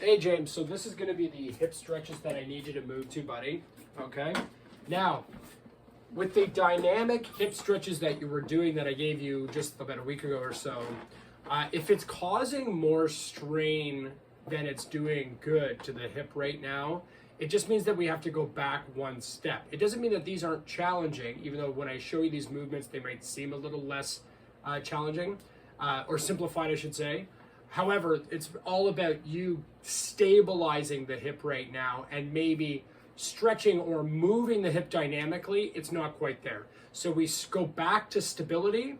Hey James, so this is going to be the hip stretches that I need you to move to, buddy. Okay. Now, with the dynamic hip stretches that you were doing that I gave you just about a week ago or so, if it's causing more strain than it's doing good to the hip right now, it just means that we have to go back one step. It doesn't mean that these aren't challenging, even though when I show you these movements, they might seem a little less challenging, or simplified, I should say. However, it's all about you stabilizing the hip right now and maybe stretching or moving the hip dynamically. It's not quite there. So we go back to stability,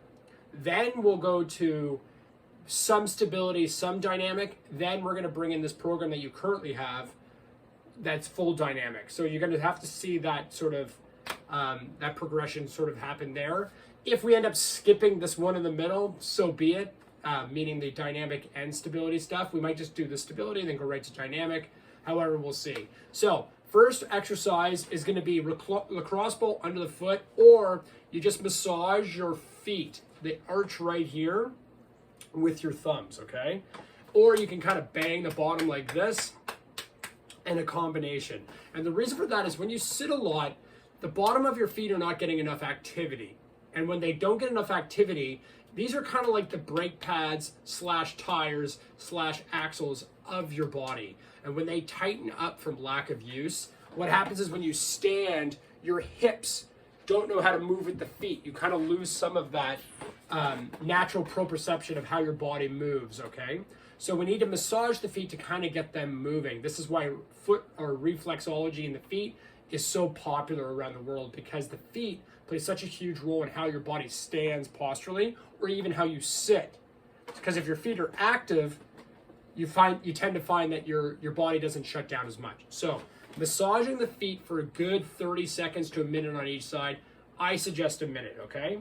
then we'll go to some stability, some dynamic, then we're going to bring in this program that you currently have that's full dynamic. So you're going to have to see that sort of, that progression sort of happen there. If we end up skipping this one in the middle, so be it. Meaning the dynamic and stability stuff. We might just do the stability and then go right to dynamic. However, we'll see. So first exercise is going to be lacrosse ball under the foot, or you just massage your feet, the arch right here, with your thumbs, okay? Or you can kind of bang the bottom like this, and a combination. And the reason for that is when you sit a lot, the bottom of your feet are not getting enough activity. And when they don't get enough activity, these are kind of like the brake pads / tires / axles of your body. And when they tighten up from lack of use, what happens is when you stand, your hips don't know how to move with the feet. You kind of lose some of that natural proprioception of how your body moves, okay? So we need to massage the feet to kind of get them moving. This is why foot or reflexology in the feet is so popular around the world, because the feet play such a huge role in how your body stands posturally, or even how you sit. Because if your feet are active, you tend to find that your body doesn't shut down as much. So massaging the feet for a good 30 seconds to a minute on each side. I suggest a minute, okay?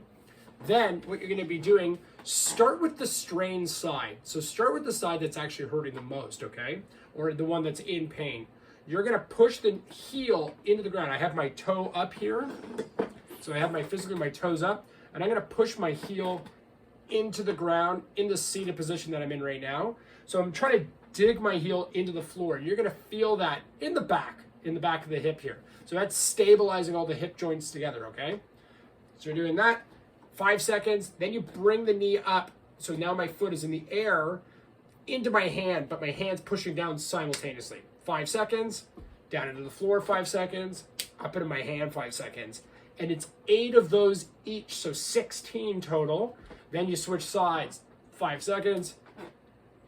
Then what you're going to be doing, start with the strained side. So start with the side that's actually hurting the most, okay? Or the one that's in pain. You're going to push the heel into the ground. I have my toe up here. So I have my toes up, and I'm going to push my heel into the ground in the seated position that I'm in right now. So I'm trying to dig my heel into the floor. You're going to feel that in the back of the hip here. So that's stabilizing all the hip joints together, okay? So you're doing that, 5 seconds. Then you bring the knee up. So now my foot is in the air into my hand, but my hand's pushing down simultaneously. 5 seconds, down into the floor, 5 seconds, up into my hand, 5 seconds. And it's 8 of those each, so 16 total. Then you switch sides, 5 seconds,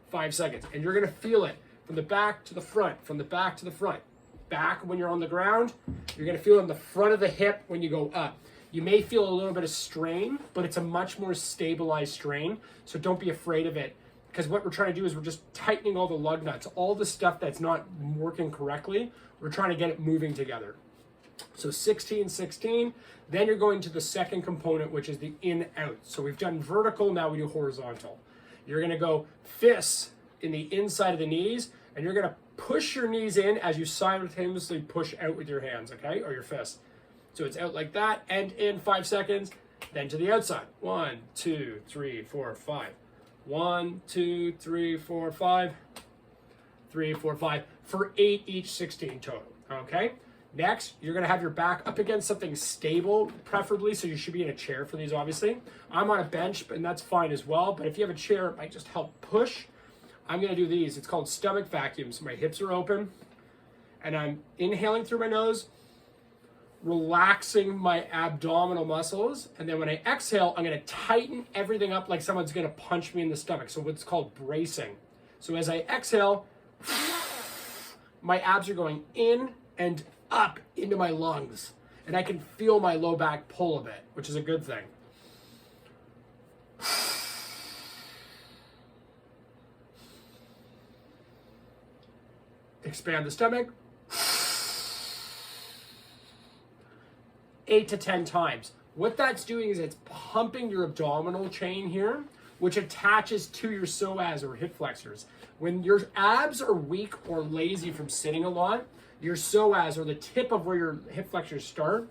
5 seconds. And you're gonna feel it from the back to the front, from the back to the front. Back when you're on the ground, you're gonna feel it in the front of the hip when you go up. You may feel a little bit of strain, but it's a much more stabilized strain, so don't be afraid of it. Because what we're trying to do is we're just tightening all the lug nuts, all the stuff that's not working correctly, we're trying to get it moving together. So 16, 16, then you're going to the second component, which is the in-out. So we've done vertical, now we do horizontal. You're gonna go fists in the inside of the knees, and you're gonna push your knees in as you simultaneously push out with your hands, okay, or your fists. So it's out like that, and in 5 seconds, then to the outside. 1, 2, 3, 4, 5. 1, 2, 3, 4, 5. 3, 4, 5 for 8 each, 16 total, okay? Next, you're gonna have your back up against something stable, preferably, so you should be in a chair for these, obviously. I'm on a bench, and that's fine as well, but if you have a chair, it might just help push. I'm gonna do these. It's called stomach vacuums. My hips are open, and I'm inhaling through my nose, relaxing my abdominal muscles, and then when I exhale, I'm gonna tighten everything up like someone's gonna punch me in the stomach, so what's called bracing. So as I exhale, my abs are going in and up into my lungs, and I can feel my low back pull a bit, which is a good thing. Expand the stomach. 8 to 10 times. What that's doing is it's pumping your abdominal chain here, which attaches to your psoas or hip flexors. When your abs are weak or lazy from sitting a lot, your psoas, or the tip of where your hip flexors start,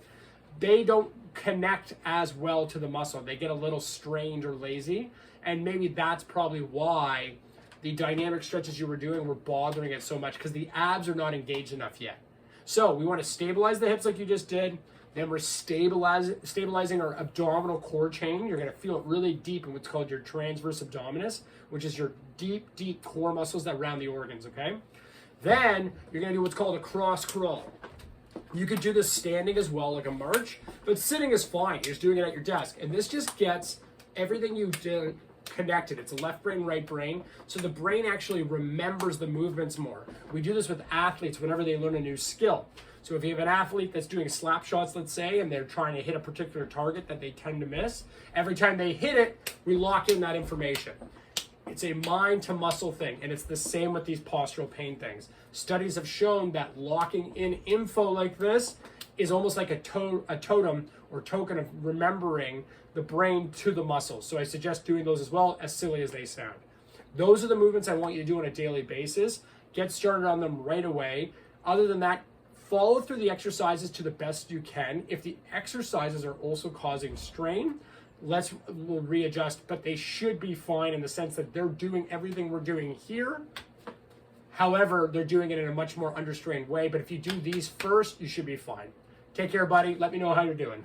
they don't connect as well to the muscle. They get a little strained or lazy, and maybe that's probably why the dynamic stretches you were doing were bothering it so much because the abs are not engaged enough yet. So we want to stabilize the hips like you just did. Then we're stabilizing our abdominal core chain. You're going to feel it really deep in what's called your transverse abdominis, which is your deep, deep core muscles that round the organs, okay? Then you're going to do what's called a cross crawl. You could do this standing as well, like a march, but sitting is fine. You're just doing it at your desk. And this just gets everything you did connected. It's a left brain, right brain. So the brain actually remembers the movements more. We do this with athletes whenever they learn a new skill. So if you have an athlete that's doing slap shots, let's say, and they're trying to hit a particular target that they tend to miss, every time they hit it, we lock in that information. It's a mind to muscle thing, and it's the same with these postural pain things. Studies have shown that locking in info like this is almost like a totem or token of remembering the brain to the muscles. So I suggest doing those as well, as silly as they sound. Those are the movements I want you to do on a daily basis. Get started on them right away. Other than that, follow through the exercises to the best you can. If the exercises are also causing strain, we'll readjust, but they should be fine in the sense that they're doing everything we're doing here. However, they're doing it in a much more understrained way. But if you do these first, you should be fine. Take care, buddy. Let me know how you're doing.